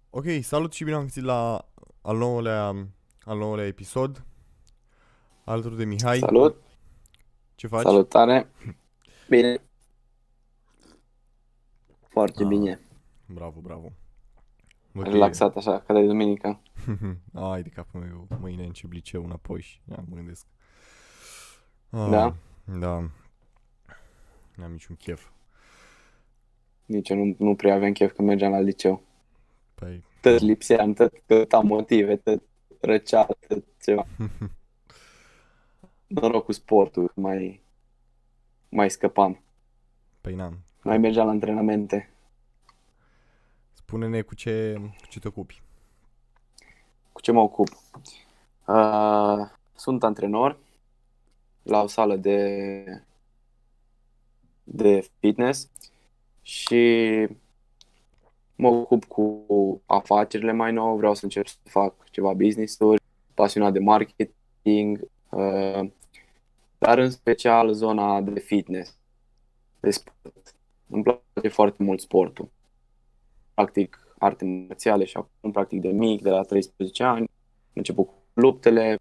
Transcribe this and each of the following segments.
Ok, salut și bine am găsit la al nouălea episod, alături de Mihai. Salut, Ce faci? salutare. Bine, foarte Ah, bine. bravo, bravo. Văd că e... Relaxat așa, ca de duminică. Ai de capul meu, mâine încep liceu înapoi și mă gândesc. Ah, Da? da, n-am niciun chef. Nici eu nu prea aveam chef când mergeam la liceu. Păi, Tot da. lipseam, tot am motive, tot răceală, tot ceva. Noroc cu sportul, mai scăpam. Păi n-am. Mai mergeam la antrenamente. Spune-ne cu ce te ocupi. Cu ce mă ocup? Sunt antrenor la o sală de fitness și mă ocup cu afacerile mai nou, vreau să încep să fac ceva business-uri, pasionat de marketing, dar în special zona de fitness, de sport. Îmi place foarte mult sportul. Practic arte marțiale și acum practic de mic, de la 13 ani. Am început cu luptele,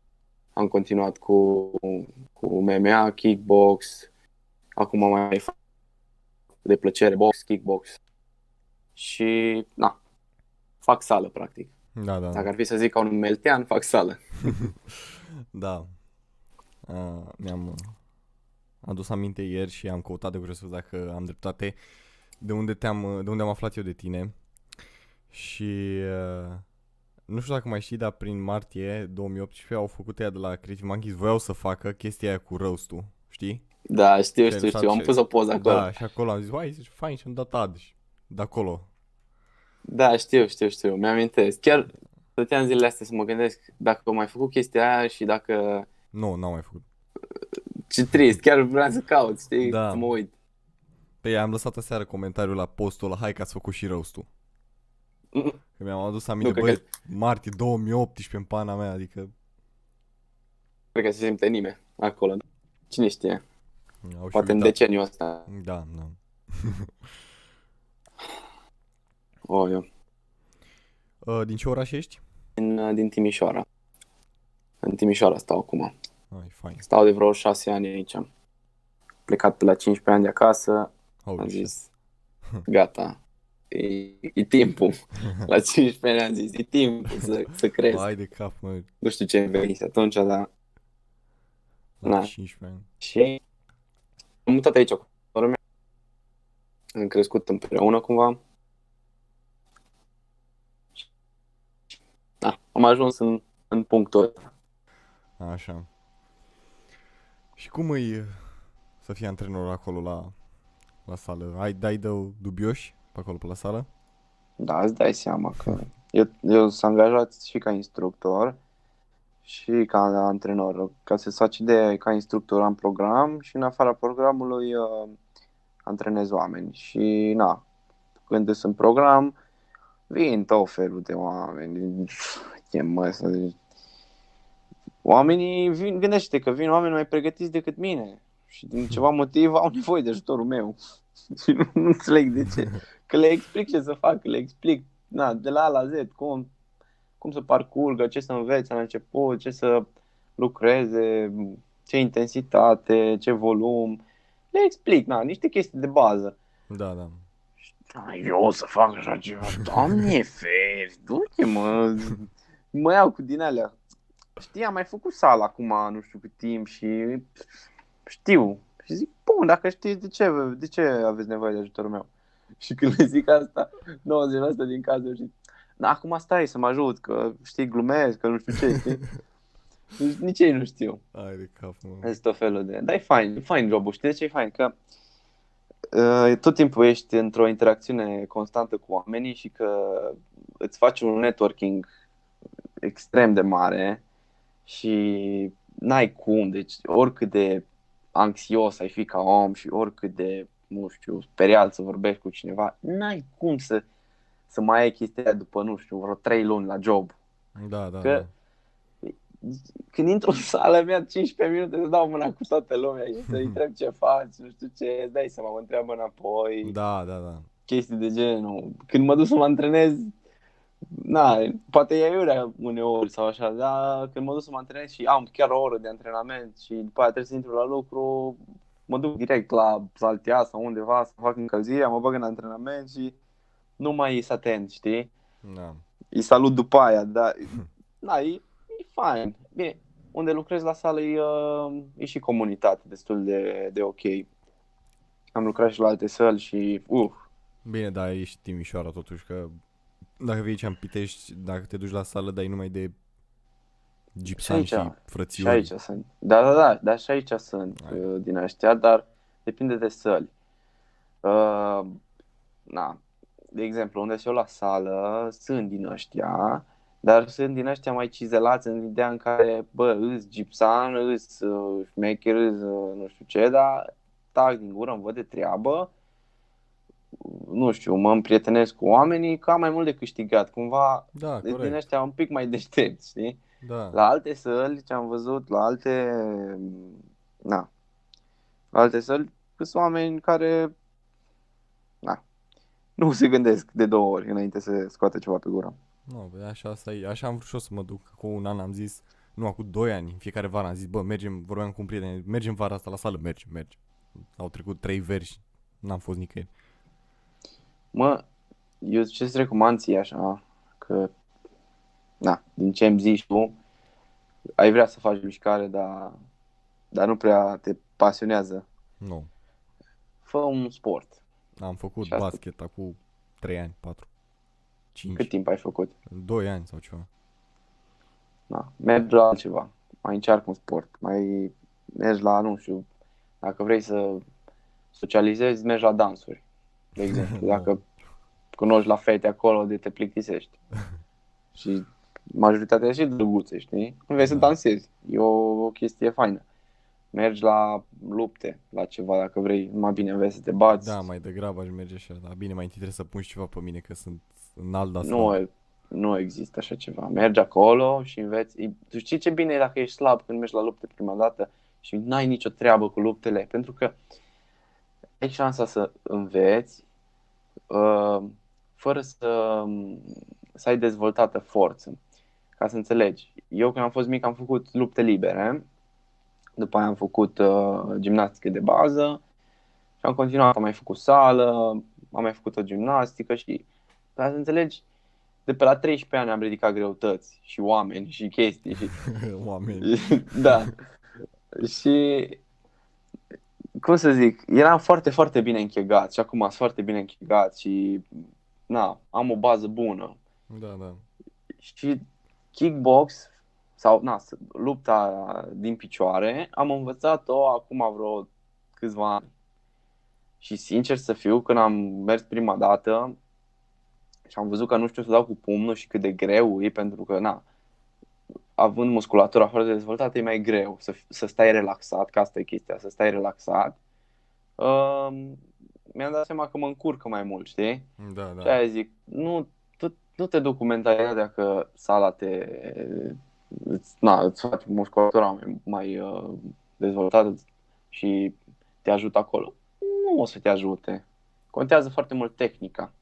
am continuat cu MMA, kickbox, acum mai fac de plăcere box, kickbox și fac sală practic. Da, da, Dacă da. ar fi să zic ca un meltean, fac sală. Da. Mi-am adus aminte ieri și am căutat de curios dacă am dreptate de unde am aflat eu de tine. Și nu știu dacă mai știi, dar prin martie 2018 au făcut ea de la Creative Monkeys, voiau să facă chestia aia cu roast-ul, știi? Da, știu, Și ai știu, lăsat știu. Am și... pus o poză acolo. Da, și acolo am zis, vai, zice, fain, și am dat ad și de acolo. Da, știu, știu, știu. Mi-amintesc. Chiar stăteam zilele astea să mă gândesc dacă am mai făcut chestia aia și dacă... Nu, n-am mai făcut. Ce trist, chiar vreau să caut, știi, să Da, mă uit. pe ea am lăsat aseară comentariul la postul ăla, hai că ați făcut și roast-ul. Că mi-am adus Nu, aminte, cred că, băi, martie 2018 în pana mea, adică cred că se simte nimeni acolo. Cine știe? au și Poate în uitat. deceniul ăsta. Da, da. O, eu. Din ce oraș ești? Din Timișoara. În Timișoara stau acum. Ai, fain. Stau de vreo 6 ani aici. Am plecat pe la 15 ani de acasă. Holy Am shit. zis, gata, e timpul. La 15 ani am zis, e timpul să cresc. Vai de cap, mă, Nu știu ce îmi venise atunci, dar la na. 15 ani. Și am mutat aici cu sora mea. Am crescut împreună cumva. Da, am ajuns în punctul ăsta. Așa. Și cum îi să fii antrenor acolo la sală? Dai de dubioși pe acolo pe la sală? Da, îți dai seama că eu sunt angajat și ca instructor și ca antrenor. Ca să-ți faci ideea, ca instructor am program și în afara programului antrenez oameni. Și când sunt program, vin tot felul de oameni. Oamenii vin, gândește că vin oameni mai pregătiți decât mine și din ceva motiv au nevoie de ajutorul meu. Și nu înțeleg de ce. Că le explic ce să fac, le explic de la A la Z, cum să parcurgă, ce să învețe la început, ce să lucreze, ce intensitate, ce volum. Le explic, niște chestii de bază. Da, da. Eu o să fac așa ceva, Doamne feri, du-te mă iau cu din alea. Știi, am mai făcut sală acum nu știu cât timp și știu. Și zic, bun, dacă știți, de ce aveți nevoie de ajutorul meu? Și când le zic asta, 90% din cazuri zic, acum stai să mă ajut, că știi, glumesc, că nu știu ce, știi? Deci, nici ei nu știu. Ai de cap, mă. Este tot felul de... Dar e fain jobul, știi de ce e fain? Că tot timpul ești într-o interacțiune constantă cu oamenii și că îți faci un networking extrem de mare și n-ai cum, deci oricât de anxios ai fi ca om și oricât de, nu știu, speriat să vorbești cu cineva, n-ai cum să mai ai chestia aia după, nu știu, vreo 3 luni la job. Da, da, Că da. când intru în sală mea 15 minute să dau mâna cu toată lumea și să-i întreb ce faci, nu știu ce, îți dai seama, mă întreabă înapoi, Da, da, da. chestii de genul. Când mă duc să mă antrenez, Na, poate e iurea uneori sau așa, dar când mă duc să mă antrenez și am chiar o oră de antrenament și după aia trebuie să intru la lucru, mă duc direct la Saltea sau undeva să fac încălzirea, mă bag în antrenament și nu mai e atent, știi? Da. Îi salut după aia, dar na, e fain. Bine, unde lucrez la sală e și comunitate destul de ok. Am lucrat și la alte săli și Bine, dar ești Timișoara totuși, că dacă vii aici în Pitești, dacă te duci la sală, dai numai de și gipsani aici, și și aici frățiori. sunt. Da, dar și aici sunt Ai. din ăștia, dar depinde de săli. Uh, na, de exemplu, unde sunt eu la sală, sunt din ăștia, dar sunt din ăștia mai cizelați în ideea în care, bă, îs gipsan, îs șmecher, îs nu știu ce, dar tac din gură, îmi văd de treabă, nu știu, mă împrietenesc cu oamenii, că am mai mult de câștigat, cumva Da, din corect. ăștia un pic mai deștepți, știi? Da. La alte săli, ce am văzut, na, la alte săli, sunt oameni care, na, nu se gândesc de două ori înainte să scoate ceva pe gură. Nu, no, așa, asta e. Așa am vrut și eu să mă duc. Cu un an am zis, nu, cu 2 ani, în fiecare vară am zis, bă, mergem, vorbeam cu un prieten, mergem vara asta la sală, mergem. Au trecut 3 veri și n-am fost nicăieri. Mă, eu ce-ți recomand ție așa, că, na, din ce îmi zici tu, ai vrea să faci mișcare, dar nu prea te pasionează. Nu. Fă un sport. Am făcut Și asta, basket acum 3 ani, 4, cât 5, timp ai făcut? 2 ani sau ceva. Na, mergi la altceva, mai încearcă un sport, mai mergi la, nu știu, dacă vrei să socializezi, mergi la dansuri, de exemplu. Nu. Dacă cunoști la fete acolo de te plictisești. Și majoritatea și drăguțe, știi? Înveți să Da. dansezi. E o chestie faină. Mergi la lupte, la ceva, dacă vrei, mai bine înveți să te Da, bați. mai degrabă aș merge așa, dar bine, mai întâi trebuie să pun și ceva pe mine, că sunt înalt, dar slab. Nu, nu există așa ceva. Mergi acolo și înveți. Tu știi ce bine e dacă ești slab când mergi la lupte prima dată și n-ai nicio treabă cu luptele, pentru că ai șansa să înveți uh, fără să ai dezvoltată forță. Ca să înțelegi. Eu când am fost mic am făcut lupte libere, după aia am făcut gimnastică de bază și am continuat, am mai făcut sală, am mai făcut o gimnastică și, ca să înțelegi, de pe la 13 ani am ridicat greutăți și oameni și chestii și Oameni. da. Și cum să zic, eram foarte, foarte bine închegat și acum sunt foarte bine închegat și na, am o bază bună. Da, da. Și kickbox sau na, lupta din picioare am învățat-o acum vreo câțiva ani. Și sincer să fiu, când am mers prima dată și am văzut că nu știu să dau cu pumnul și cât de greu e, pentru că, na, având musculatura foarte dezvoltată, e mai greu să stai relaxat, că asta e chestia, să stai relaxat. Mi-am dat seama că mă încurcă mai mult, știi? Da, Și da. aia zic, nu te duc cu mentalitatea că sala îți face musculatura mai dezvoltată și te ajută acolo. Nu o să te ajute. Contează foarte mult tehnica.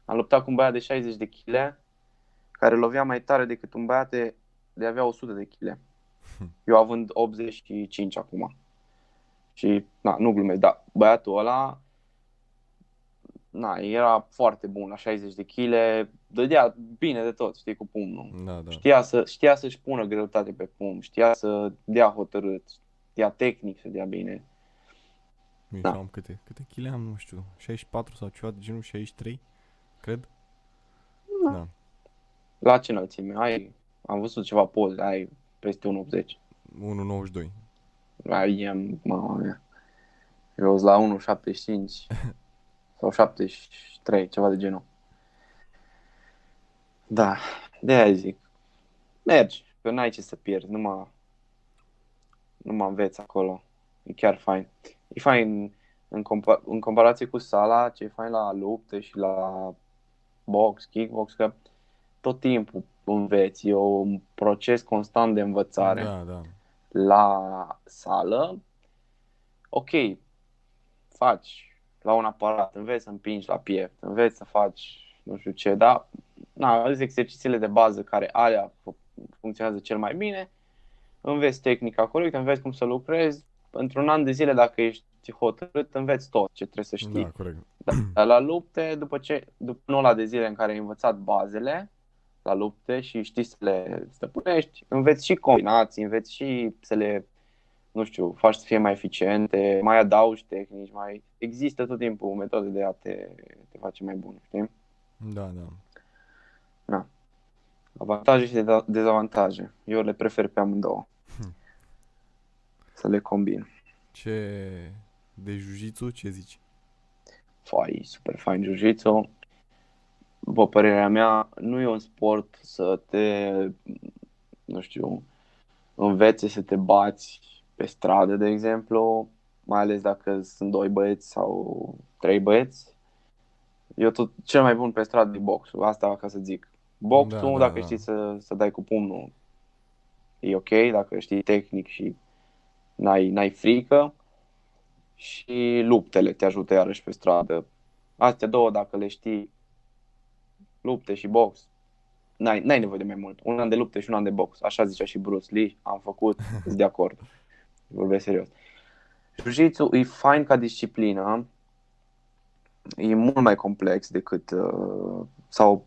Am luptat cu un băiat de 60 de kg care lovea mai tare decât un băiat de avea 100 de kg. Eu având 85 acum. Și na, nu glumesc, dar băiatul ăla era foarte bun la 60 de kg, dădea bine de tot, știi, cu pumnul. Da, da. Știa să-și pună greutate pe pumn, știa să dea hotărât, știa tehnic să dea bine. Nici Da. nu am câte chile am, nu știu, 64 sau ceva de genul, 63, cred. Da. La ce înălțime? Am văzut ceva poze, ai peste 1,80. 1,92. Mama mea. Eu sunt la 1,75 sau 73, ceva de genul. Da, de aia zic. Mergi, că n-ai ce să pierzi, nu mă înveți acolo. E chiar fain. E fain în comparație cu sala, ce e fain la lupte și la box, kickbox, că tot timpul înveți. E un proces constant de învățare. Da, da. La sală, ok, faci la un aparat, înveți să împingi la piept, înveți să faci nu știu ce, dar exercițiile de bază care alea funcționează cel mai bine, înveți tehnica corectă, înveți cum să lucrezi, într-un an de zile dacă ești hotărât, înveți tot ce trebuie să știi. Da, corect. Dar la lupte, după 9 de zile în care ai învățat bazele la lupte și știi să le stăpânești, înveți și combinații, înveți și să le, nu știu, faci să fie mai eficiente, mai adaugi tehnici, mai există tot timpul metode de a te face mai bun, știi? Da, da. Na. Avantaje și dezavantaje. Eu le prefer pe amândouă. Să le combin. Ce de jiu-jitsu, ce zici? Super fain jiu-jitsu. După părerea mea, nu e un sport să te, nu știu, învețe să te bați pe stradă, de exemplu, mai ales dacă sunt 2 băieți sau 3 băieți. Eu tot cel mai bun pe stradă e boxul, asta ca să zic. Boxul, dacă știi să dai cu pumnul, e ok, dacă știi tehnic și n-ai frică. Și luptele te ajută iarăși pe stradă. Astea două, dacă le știi, lupte și box, n-ai nevoie de mai mult. Un an de lupte și un an de box. Așa zicea și Bruce Lee, am făcut, sunt de acord. Vorbesc serios. Jiu-jitsu e fain ca disciplină, e mult mai complex decât, sau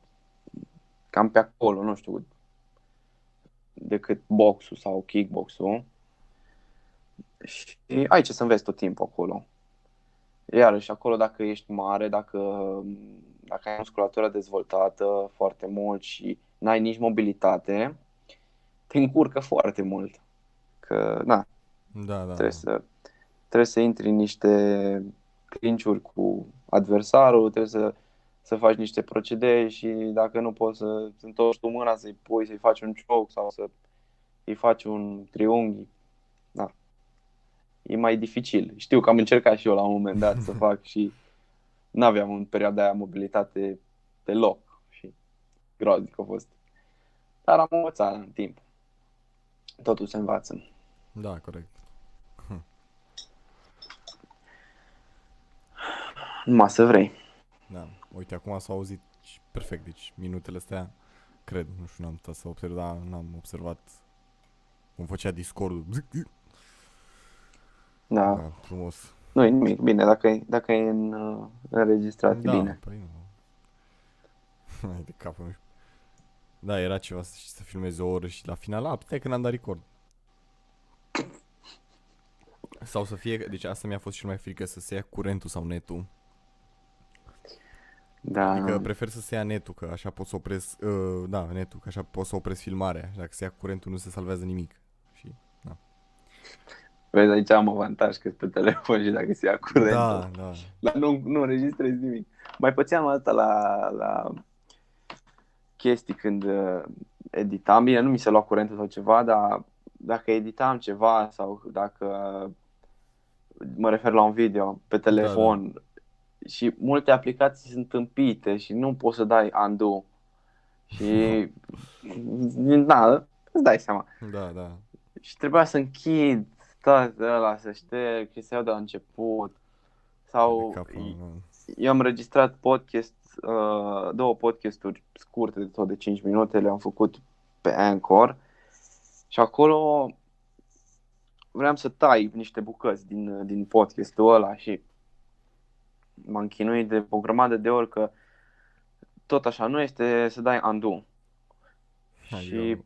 cam pe acolo, nu știu, decât boxul sau kickboxul. Și ai ce să înveți tot timpul acolo. Iarăși, acolo dacă ești mare, dacă ai musculatura dezvoltată foarte mult și n-ai nici mobilitate, te încurcă foarte mult. Că, Da. trebuie să intri în niște clinciuri cu adversarul, trebuie să faci niște procedee și dacă nu poți să întorci tu mâna, să-i pui, să-i faci un choke sau să-i faci un triunghi, e mai dificil. Știu că am încercat și eu la un moment dat să fac și n-aveam în perioada aia mobilitate deloc și groaznic a fost. Dar am învățat în timp. Totul se învață. Da, corect. Numai să vrei. Da. Uite, acum s-au auzit perfect, deci minutele astea, cred, nu știu, n-am stat să observ, dar n-am observat cum făcea Discord-ul. Da. Frumos. Nu e nimic. Bine, dacă e înregistrat, e bine. Păi nu. Hai de capul, nu știu. Da, era ceva să filmezi o oră și la final, puteai când am dat record. Sau să fie, deci asta mi-a fost cel mai frică, să se ia curentul sau netul. Da. Adică prefer să se ia netul, că așa pot să opresc, netul, că așa pot să opresc filmarea. Dacă se ia curentul nu se salvează nimic. Și, Vezi, aici am avantaj că pe telefon și dacă se ia curentul. Da. Dar nu înregistrezi nimic. Mai pățeam asta la chestii când editam. Bine, nu mi se lua curentul sau ceva, dar dacă editam ceva sau dacă mă refer la un video pe telefon și multe aplicații sunt tâmpite și nu poți să dai undo. Și îți dai seama. Da. Și trebuia să închid toate ăla, să șterg și să iau de la început. Sau eu am înregistrat două podcasturi scurte de tot de 5 minute, le-am făcut pe Anchor și acolo vreau să tai niște bucăți din podcastul ăla și m-am chinuit de o grămadă de ori că tot așa nu este să dai undo. Și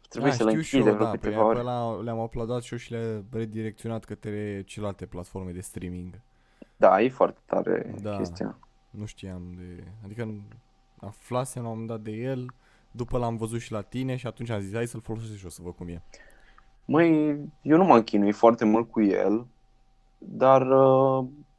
trebuie să le închide vreo câteva ori. Le-am uploadat și eu și le-am redirecționat către celelalte platforme de streaming. Da, e foarte tare chestia. Nu știam adică aflasem la un moment dat de el, după l-am văzut și la tine și atunci am zis, hai să-l folosesc și eu să văd cum e. Măi, eu nu m-am chinuit foarte mult cu el, dar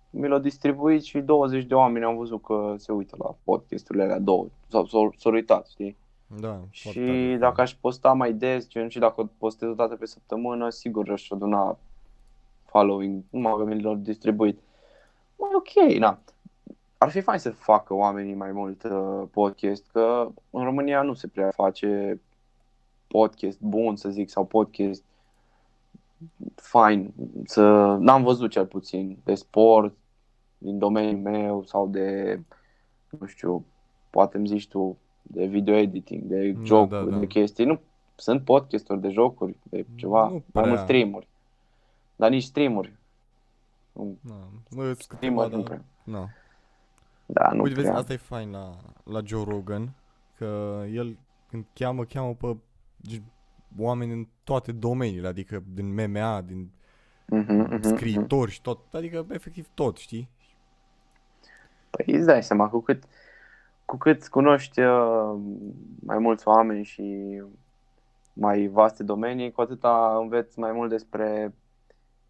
mi l-a distribuit și 20 de oameni am văzut că se uită la podcasturile alea două, sau s-au uitat, știi? Da. Și dacă aș posta mai des, gen, și dacă postez o dată pe săptămână, sigur aș aduna following, numai că mi l-au distribuit. Măi, ok, ar fi fain să facă oamenii mai mult podcast, că în România nu se prea face podcast bun, să zic, sau podcast fain. N-am văzut cel puțin de sport, din domeniul meu sau de, nu știu, poate îmi zici tu, de video editing, de Da, jocuri, da. de chestii. Nu, sunt podcasturi de jocuri, de ceva, Nu mai mult prea. streamuri. Dar nici streamuri. Nu, Da, sunt câteva, streamuri nu dar... prea. Na. Da, nu Uite, vezi, prea. asta e fain la Joe Rogan, că el când cheamă pe oameni în toate domeniile, adică din MMA, din Mhm, mhm, mhm. scriitori și tot, adică efectiv tot, știi? Păi îți dai seama, cu cât cunoști mai mulți oameni și mai vaste domenii, cu atâta înveți mai mult despre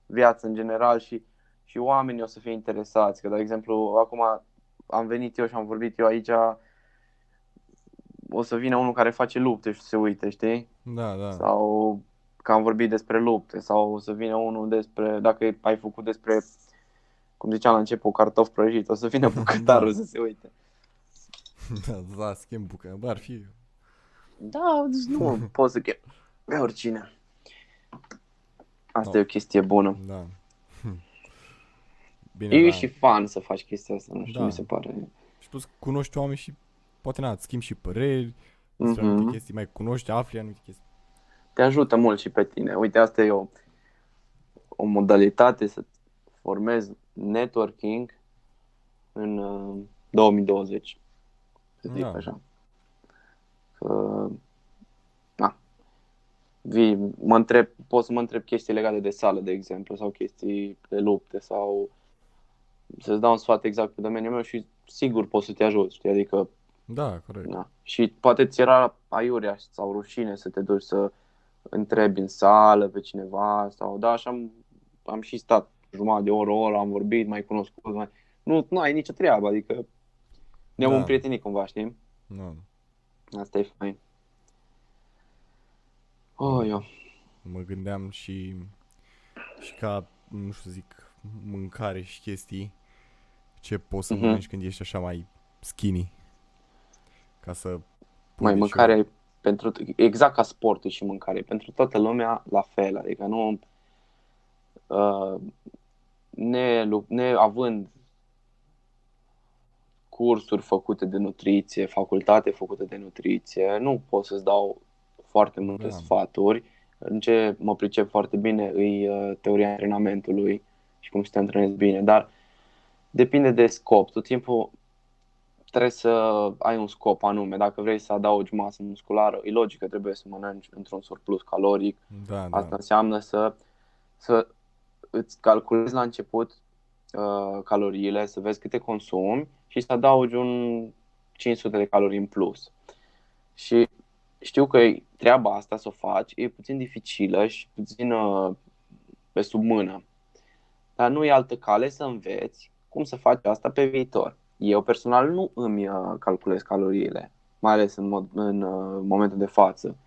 viață în general și oamenii o să fie interesați. Că, de exemplu, acum am venit eu și am vorbit eu aici, o să vină unul care face lupte și se uite, știi? Da, da. Sau că am vorbit despre lupte, sau o să vină unul despre, dacă ai făcut despre, cum ziceam la început, cartofi prăjiți, o să vină bucătarul să se uite. Da, schimb bucă, bă, ar fi... Da, deci nu pot să chem pe oricine. Asta No. e o chestie bună. Da. Bine, E da. și fun să faci chestia asta, nu știu, Da. mi se pare. Și plus cunoști oameni și poate îți schimbi și păreri, despre anumite chestii, mai cunoști, afli anumite chestii. Te ajută mult și pe tine. Uite, asta e o modalitate să formezi networking în 2020. Să zic Da. așa. Că, na, pot să mă întreb chestii legate de sală, de exemplu, sau chestii de lupte, sau să-ți dau un sfat exact pe domeniul meu și sigur pot să te ajut, știi? Adică, Da, corect. na. Și poate ți era aiurea sau rușine să te duci să întrebi în sală pe cineva sau da, așa am și stat jumătate de oră, am vorbit, mai cunoscut, nu ai nicio treabă, adică ne-am Da. împrietenit cumva, știi? Da. Asta e fain. Oh, eu. Mă gândeam și ca, nu știu să zic, mâncare și chestii, ce poți să Mhm. mănânci când ești așa mai skinny, ca să pui Mai de mâncare pentru exact ca sportul și mâncare, pentru toată lumea la fel, adică nu neavând cursuri făcute de nutriție, facultate făcută de nutriție, nu pot să-ți dau foarte multe Da. sfaturi. În ce mă pricep foarte bine e teoria antrenamentului și cum să te antrenezi bine, dar depinde de scop. Tot timpul trebuie să ai un scop anume. Dacă vrei să adaugi masă musculară, e logic că trebuie să mănânci într-un surplus caloric. Da, Asta da. înseamnă să îți calculezi la început caloriile, să vezi câte consumi și să adaugi un 500 de calorii în plus. Și știu că treaba asta să o faci e puțin dificilă și puțin pe sub mână. Dar nu e altă cale să înveți cum să faci asta pe viitor. Eu personal nu îmi calculez caloriile, mai ales în momentul de față.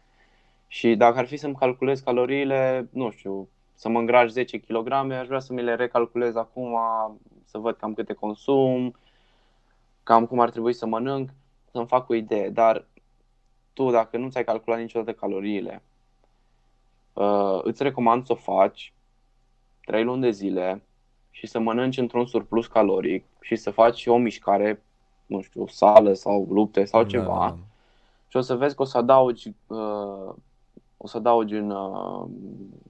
Și dacă ar fi să-mi calculez caloriile, nu știu, să mă îngraș 10 kg, aș vrea să mi le recalculez acum, să văd cam câte consum, cam cum ar trebui să mănânc, să-mi fac o idee. Dar tu, dacă nu ți-ai calculat niciodată caloriile, îți recomand să o faci 3 luni de zile și să mănânci într-un surplus caloric și să faci o mișcare, nu știu, sală sau lupte sau Da, ceva. da, da. Și o să vezi că o să adaugi în,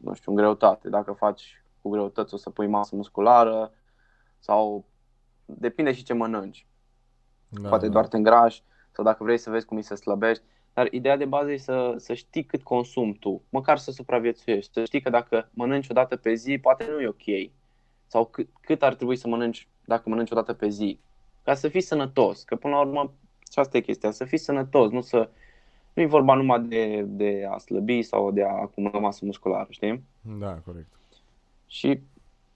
nu știu, în greutate. Dacă faci cu greutăți, o să pui masă musculară sau depinde și ce mănânci. Da, Poate da. doar te îngrași sau dacă vrei să vezi cum îi se slăbești. Dar ideea de bază e să știi cât consumi tu, măcar să supraviețuiești. Să știi că dacă mănânci o dată pe zi, poate nu e ok. Sau cât ar trebui să mănânci dacă mănânci o dată pe zi. Ca să fii sănătos. Că până la urmă, și asta e chestia, să fii sănătos. Nu e vorba numai de a slăbi sau de a acumula masă musculară, știi? Da, corect. Și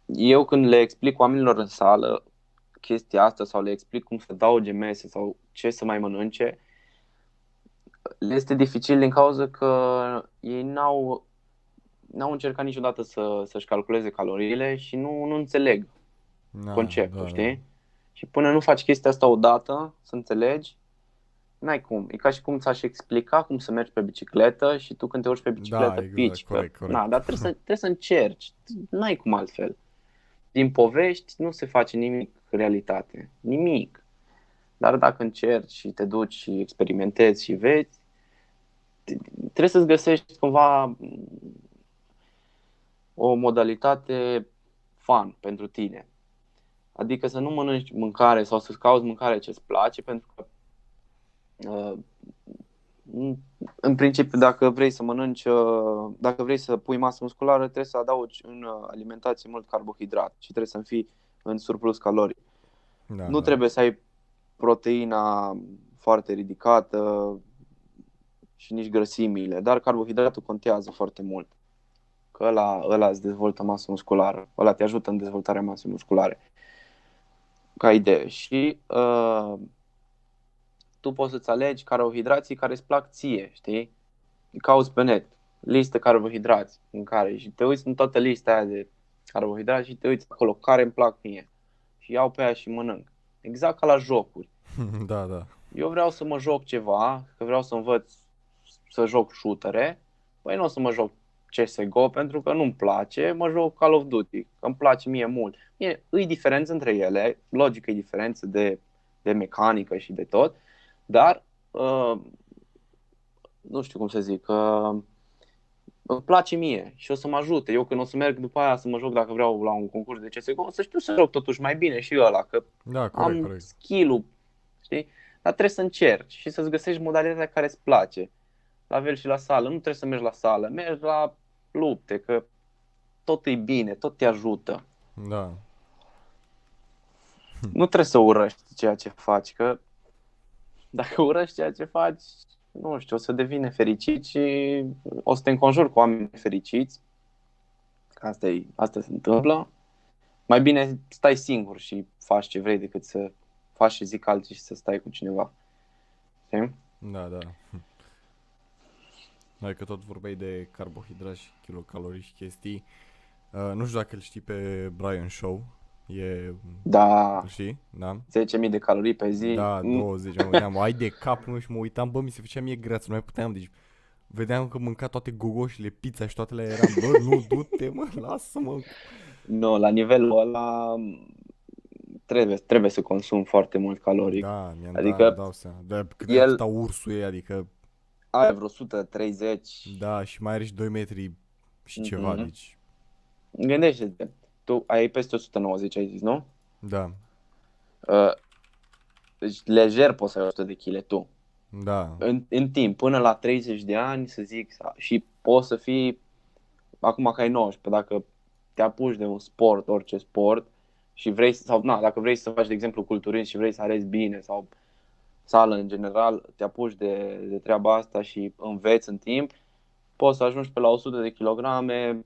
eu când le explic oamenilor în sală chestia asta sau le explic cum să dauge mese sau ce să mai mănânce, le este dificil din cauza că ei n-au încercat niciodată să-și calculeze caloriile și nu înțeleg Da, conceptul, da, știi? Și până nu faci chestia asta odată, să înțelegi, n-ai cum. E ca și cum ți-aș explica cum să mergi pe bicicletă și tu când te urci pe bicicletă exact, pici. corect. Na, dar trebuie să încerci. N-ai cum altfel. Din povești nu se face nimic realitate. Nimic. Dar dacă încerci și te duci și experimentezi și vezi, trebuie să-ți găsești cumva o modalitate fun pentru tine. Adică să nu mănânci mâncare sau să-ți cauți mâncare ce-ți place, pentru că uh, în principiu dacă vrei să mănânci, dacă vrei să pui masă musculară, trebuie să adaugi în alimentație mult carbohidrat și trebuie să fii în surplus calorii. Da, Nu da. trebuie să ai proteina foarte ridicată și nici grăsimile, dar carbohidratul contează foarte mult. Că ăla îți dezvoltă masă musculară, ăla te ajută în dezvoltarea masei musculare, ca idee. Și tu poți să-ți alegi carbohidrații care îți plac ție, știi? Cauți pe net, listă carbohidrați în care și te uiți în toată lista aia de carbohidrați și te uiți acolo care îmi plac mie. Și iau pe aia și mănânc. Exact ca la jocuri. Da, da. Eu vreau să mă joc ceva, că vreau să învăț să joc shootere, păi nu o să mă joc CSGO pentru că nu-mi place, mă joc Call of Duty, că îmi place mie mult. E diferență între ele, logic e diferență de mecanică și de tot, dar nu știu cum să zic, îmi place mie și o să mă ajute. Eu când o să merg după aia să mă joc, dacă vreau la un concurs de CSGO, o să știu să joc totuși mai bine și ăla, că Da, corect, am corect. skill-ul, știi? Dar trebuie să încerci și să-ți găsești modalitatea care îți place. La fel și la sală, nu trebuie să mergi la sală, mergi la lupte, că tot e bine, tot te ajută. Da. Nu trebuie să urăști ceea ce faci, că dacă urăști ceea ce faci, nu știu, o să devii nefericit și o să te înconjuri cu oameni nefericiți. Asta se întâmplă. Mai bine stai singur și faci ce vrei decât să faci și zic alții și să stai cu cineva. Știi? Da, da. Noi că tot vorbeai de carbohidrați și kilocalorii și chestii. Nu știu dacă îl știi pe Brian Shaw. Da, Îl știi? Da? 10.000 de calorii pe zi. Da, 20. Mă gândeam, ai de cap, nu, și mă uitam, bă, mi se făcea mie greață, nu mai puteam, deci vedeam că mânca toate gogoșile, pizza și toate le eram, bă, nu, du-te, mă, lasă-mă. Nu, la nivelul ăla trebuie să consumi foarte mult caloric. Da, mi-am Adică îmi dau seama. Da, cât au ursul ei, adică, are vreo 130. da, și mai are și 2 metri și ceva, deci, Gândește-te, tu ai peste 190, ai zis, nu? da, Deci lejer poți să ai 100 de kg tu. da, În timp, până la 30 de ani, să zic, și poți să fii, acum că ai 19, dacă te apuci de un sport, orice sport, și vrei, sau dacă vrei să faci, de exemplu, culturism și vrei să arăți bine, sau sală în general, te apuci de treaba asta și înveți în timp, poți să ajungi pe la 100 de kilograme,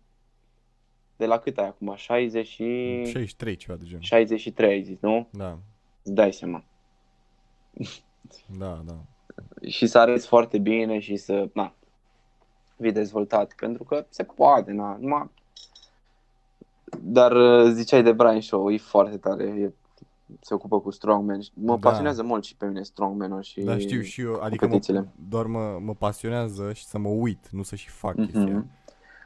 de la cât ai acum? 60 și... 63, ceva de genul. 63, zici, nu? Da, Îți dai seama. da, da. Și să arăți foarte bine și să, fii dezvoltat, pentru că se poate, numai... Dar ziceai de Brian Shaw, e foarte tare, se ocupă cu strongman. Mă Da. pasionează mult și pe mine strongman-ul și Da, știu și eu, adică competițiile. doar mă pasionează și să mă uit, nu să și fac chestia.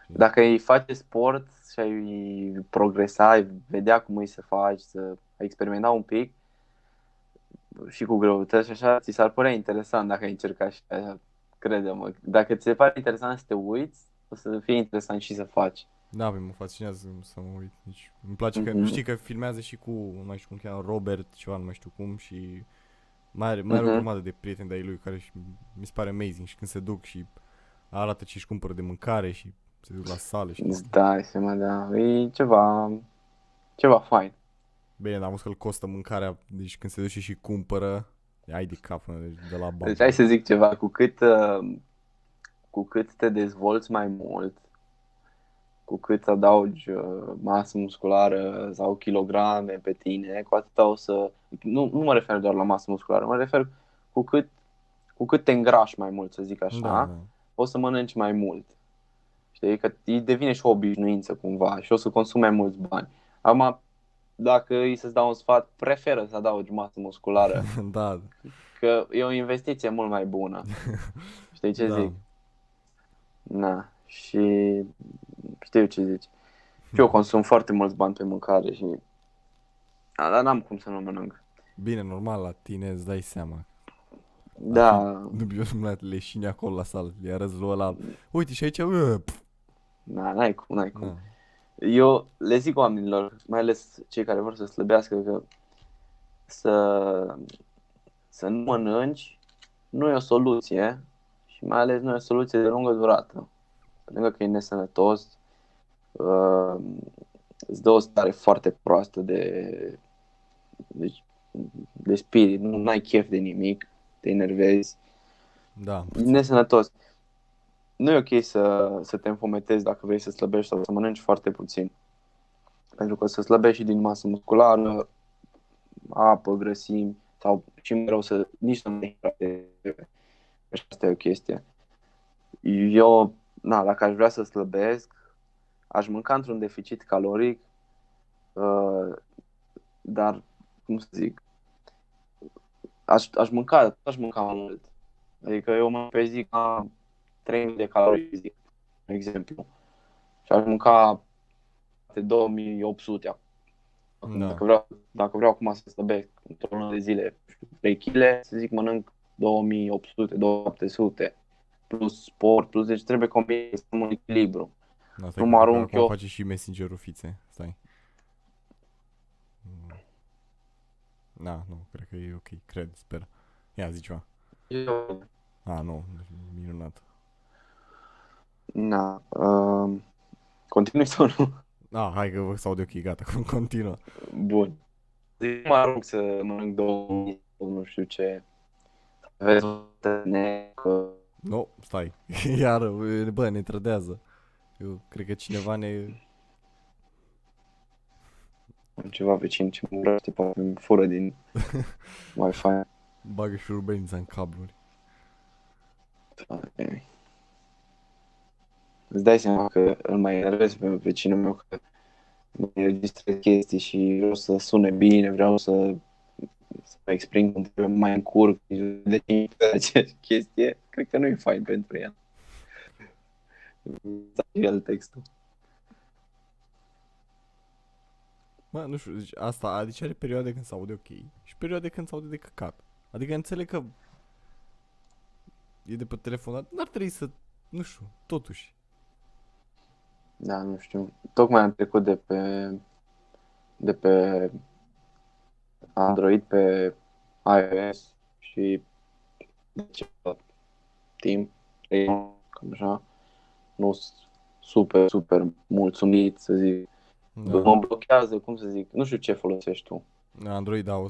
Dacă îi faci sport și ai progresa, ai vedea cum îi să faci, să ai experimenta un pic și cu greutăți și așa, ți s-ar părea interesant dacă ai încercat și așa, crede-mă. Dacă ți se pare interesant să te uiți, o să fie interesant și să faci. Da, mă fascinează să mă uit. Deci, îmi place că știi că filmează și cu, nu mai știu cum cheamă, Robert, ceva, nu mai știu cum, și mai are o grămadă de prieteni de-ai lui care mi se pare amazing și când se duc și arată ce își cumpără de mâncare și se duc la sală și Îți dai seama, da, e ceva fain. bine, dar am văzut că îl costă mâncarea, deci când se duce și cumpără, ai de cap, deci de la bani. Deci hai să zic ceva, cu cât te dezvolți mai mult, cu cât adaugi masă musculară sau kilograme pe tine, cu atât o să... Nu mă refer doar la masă musculară, mă refer cu cât te îngrași mai mult, să zic așa, Da. o să mănânci mai mult. Știi? Că devine și o obișnuință cumva și o să consumi mai mulți bani. Acum, dacă îi să-ți dau un sfat, preferă să adaugi masă musculară, Da. că e o investiție mult mai bună. Știi ce zic? Na, și știu ce zici. Și eu consum foarte mulți bani pe mâncare și... dar n-am cum să nu mănânc. Bine, normal, la tine îți dai seama. Da, Dubios la leșini acolo la sală. Le arăți lui ăla. Uite și aici, n-ai cum, n-ai cum. na. Eu le zic oamenilor, mai ales cei care vor să slăbească, că să, să nu mănânci nu e o soluție și mai ales nu e o soluție de lungă durată. Pe lângă că e nesănătos, uh, îți dă o stare foarte proastă de spirit, nu ai chef de nimic, te enervezi, Da, e nesănătos. Nu e ok să te înfometezi dacă vrei să slăbești sau să mănânci foarte puțin. Pentru că să slăbești și din masă musculară, apă, grăsimi sau și mai rău nici să nu mai hidrate. Asta e o chestie. Eu, dacă aș vrea să slăbesc, aș mânca într-un deficit caloric, dar, cum să zic, aș mânca mai mult. Adică eu mă pe zi cam 3000 de calorii pe zi, de exemplu. Și aș mânca de 2800 acum. Da. Dacă vreau acum să slăbesc într-o lună de zile 3 kg, să zic mănânc 2800, 2700 plus sport, plus deci trebuie combinat să am un echilibru. Da, Nu mă arunc acum eu. face și Messenger-ul fițe. Stai. Da, nu, cred că e ok, cred, sper. Ia, zi ceva. Eu, Nu, minunat. continui sau nu? Hai că vă s-aude ok, gata, continuă. Bun. Nu mă arunc să mănânc 2000, nu știu ce. Vezi o că Nu, stai. Iar, bă, ne trădează. Eu cred că cineva ne... am ceva vecin ce mă urăște, poate îmi fură din Wi-Fi. Bagă șurubenița în cabluri. Okay. Îți dai seama că îl mai enervez pe vecinul meu că mă registrez chestii și vreau să sune bine, vreau să mă exprim cum trebuie, mai încurc de timp pe aceeași chestie. Cred că nu e fain pentru el. Să el textul. Mă, nu știu, deci asta, adică are perioade când s-aude ok și perioade când s-aude de căcat. Adică înțeleg că e de pe telefon, dar n-ar trebui să, nu știu, totuși. Da, nu știu. Tocmai am trecut de pe Android pe iOS și de ceva timp, cam așa, nu sunt super, super mulțumit, să zic. Da. Mă blochează, cum să zic, nu știu ce folosești tu. Android, da,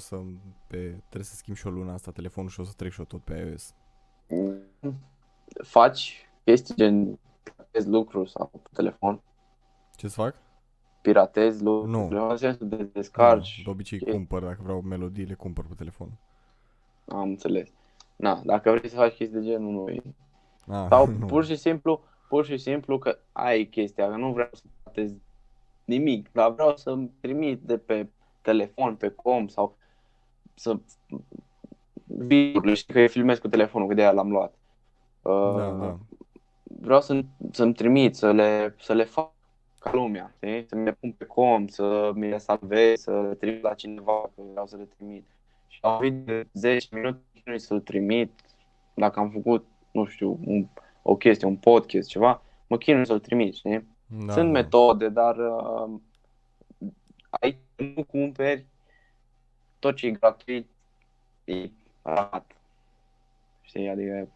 trebuie să schimb și o lună asta telefonul și o să trec și-o tot pe iOS. Faci chestii gen piratezi lucruri sau pe telefon? Ce să fac? Piratezi lucruri? Nu. În sensul de descarci? De obicei chestii. cumpăr, dacă vreau melodii, le cumpăr pe telefon. Am înțeles. Dacă vrei să faci chestii de genul, nu e. Ah, Sau nu. pur și simplu că ai chestia, că nu vreau să piratez nimic, dar vreau să-mi trimit de pe telefon, pe com sau să videourile, știi că eu filmez cu telefonul, că de-aia l-am luat. Da. Vreau să-mi trimit, să le fac ca lumea, știi? Să mi le pun pe com, să mi le salvez, să le trimit la cineva, că vreau să le trimit. Și la un video de 10 minute să-l trimit, dacă am făcut, nu știu, o chestie, un podcast, ceva, mă chinui să-l trimit, știi? Da, Sunt metode, dar aici nu cumperi, tot ce e gratuit e rahat. Știi? Adică,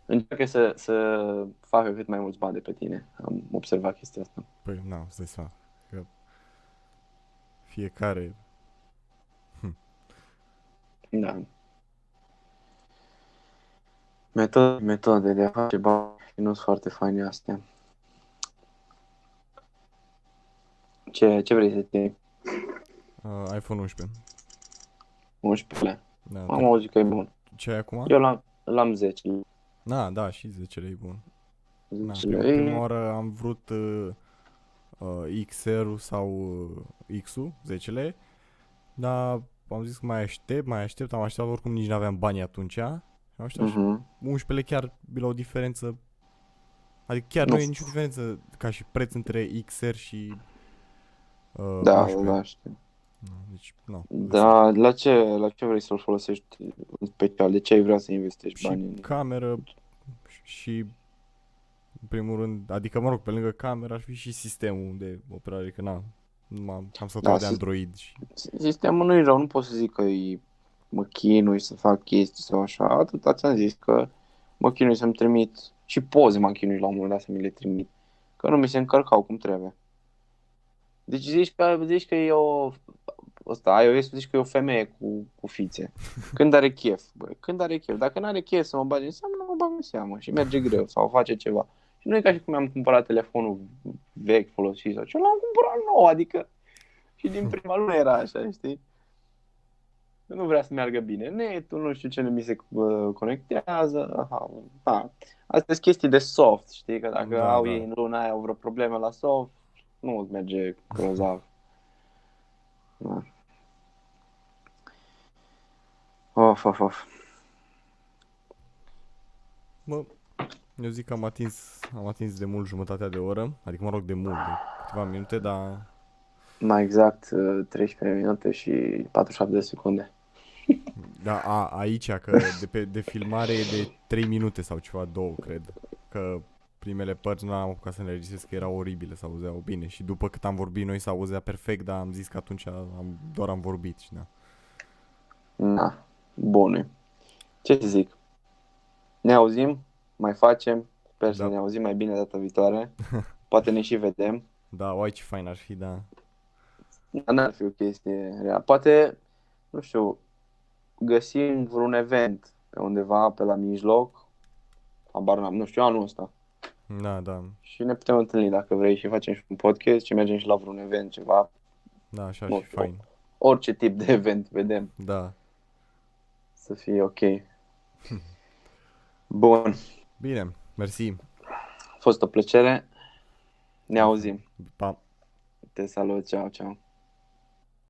încearcă să facă cât mai mulți bani de pe tine. Am observat chestia asta. Păi, îți dai seama că fiecare... Da. Metode de a face bani nu sunt foarte faine astea. Ce vrei să te iPhone 11. 11-lea? Da, Am auzit că e bun. ce ai acum? Eu l-am 10. Da, și 10 e bun. 10 Prima oară am vrut XR-ul sau X-ul, 10-le, dar am zis că mai aștept, am așteptat, oricum nici n-aveam bani atunci. Am așteptat și 11-le chiar e la o diferență, adică chiar nu e nicio diferență ca și preț între XR și 11. Da, știu. Deci, nu. Da, la ce vrei să-l folosești în special? De ce ai vrea să investești Și bani în el? cameră și, în primul rând, adică, mă rog, pe lângă camera ar fi și sistemul de operare, că na, am săturat Da, de Android și... sistemul nu e rău, nu pot să zic că mă chinui să fac chestii sau așa. Atâta ți-am zis că mă chinui să-mi trimit și poze m-am chinuit la un moment dat să mi le trimit. Că nu mi se încărcau cum trebuie. Deci zici că e o... Ăsta, iOS zici că e o femeie cu fițe. Când are chef, băi, când are chef. Dacă nu are chef să mă bage în seamă, nu mă bag în seamă și merge greu sau face ceva. Și nu e ca și cum am cumpărat telefonul vechi folosit sau ce, l-am cumpărat nou, adică și din prima lună era așa, știi? Nu vrea să meargă bine netul, nu știu ce nu mi se conectează. Aha, da. Astea sunt chestii de soft, știi? Că dacă Da, au da. ei în luna aia o vreo problemă la soft, nu îți merge grozav. Da. Of. Bă, eu zic că am atins de mult jumătatea de oră, adică, mă rog, de mult, de câteva minute, dar... Mai exact 13 minute și 47 de secunde. Da, aici, că de filmare e de 3 minute sau ceva, 2, cred. Că primele părți nu am apucat să le registrez, că erau oribile, se auzeau bine. Și după cât am vorbit noi, se auzea perfect, dar am zis că atunci doar am vorbit și da. Na, bun. Ce să zic? Ne auzim, mai facem. Sper să Da. ne auzim mai bine data viitoare. Poate ne și vedem. Da, uai, ce fain ar fi, da. Dar n-ar fi o chestie rea. Poate, nu știu, găsim vreun event pe undeva pe la mijloc, habar n-am, nu știu, anul ăsta. Da, da, Și ne putem întâlni dacă vrei și facem și un podcast și mergem și la vreun event, ceva, da, așa ar nu fi știu, fain. orice tip de event, vedem, Da. să fie ok. Bun, Bine, mersi. a fost o plăcere, ne auzim. Pa. Te salut, ceau.